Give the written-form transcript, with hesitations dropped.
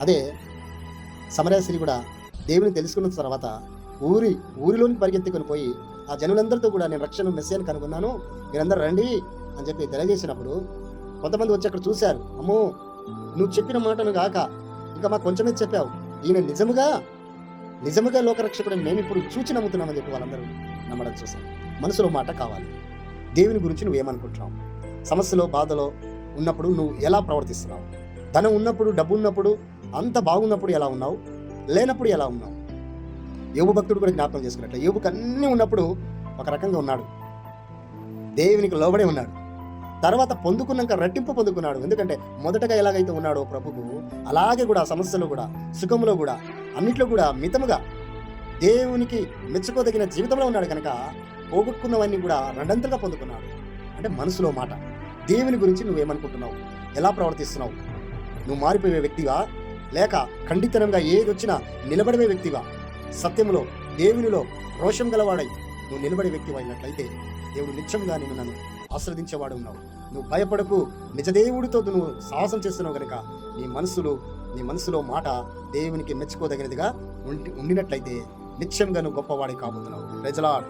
అదే సమరయ స్త్రీ కూడా దేవుని తెలుసుకున్న తర్వాత ఊరిలోనికి పరిగెత్తుకొని పోయి ఆ జనులందరితో కూడా నేను రక్షణ మెస్సియాని కనుగొన్నాను, మీరందరూ రండి అని చెప్పి తెలియజేసినప్పుడు కొంతమంది వచ్చి అక్కడ చూశారు. అమ్మో, నువ్వు చెప్పిన మాటను గాక ఇంకా మాకు కొంచెమే చెప్పావు, ఈయన నిజముగా లోకరక్షకుడిని మేము ఇప్పుడు చూచి నమ్ముతున్నామని చెప్పి వాళ్ళందరూ నమ్మడం చూశాం. మనసులో మాట కావాలి. దేవుని గురించి నువ్వేమనుకుంటున్నావు? సమస్యలో బాధలో ఉన్నప్పుడు నువ్వు ఎలా ప్రవర్తిస్తున్నావు? ధనం ఉన్నప్పుడు, డబ్బు ఉన్నప్పుడు, అంత బాగున్నప్పుడు ఎలా ఉన్నావు? లేనప్పుడు ఎలా ఉన్నావు? యోబు భక్తుడు కూడా జ్ఞాపకం చేసుకున్నట్లే, యోబుకు అన్నీ ఉన్నప్పుడు ఒక రకంగా ఉన్నాడు, దేవునికి లోబడే ఉన్నాడు. తర్వాత పొందుకున్నాక రెట్టింపు పొందుకున్నాడు. ఎందుకంటే మొదటగా ఎలాగైతే ఉన్నాడో ప్రభువు, అలాగే కూడా సమస్యలో కూడా, సుఖంలో కూడా, అన్నిట్లో కూడా మితముగా దేవునికి మెచ్చుకోదగిన జీవితంలో ఉన్నాడు కనుక పోగొట్టుకున్నవన్నీ కూడా రెండంతలుగా పొందుకున్నాడు. అంటే మనసులో మాట. దేవుని గురించి నువ్వేమనుకుంటున్నావు? ఎలా ప్రవర్తిస్తున్నావు? నువ్వు మారిపోయే వ్యక్తివా, లేక ఖండితనంగా ఏది వచ్చినా నిలబడే వ్యక్తివా? సత్యములో, దేవునిలో రోషం గలవాడై నువ్వు నిలబడే వ్యక్తివా అయినట్లయితే దేవుడు నిత్యంగా నిన్ను నన్ను ఆశ్రదించేవాడు ఉన్నావు. నువ్వు భయపడకు, నిజదేవుడితో నువ్వు సాహసం చేస్తున్నావు కనుక నీ మనసులో మాట దేవునికి మెచ్చుకోదగినదిగా ఉండినట్లయితే నిత్యంగా నువ్వు గొప్పవాడి కాబోతున్నావు. Praise the lord.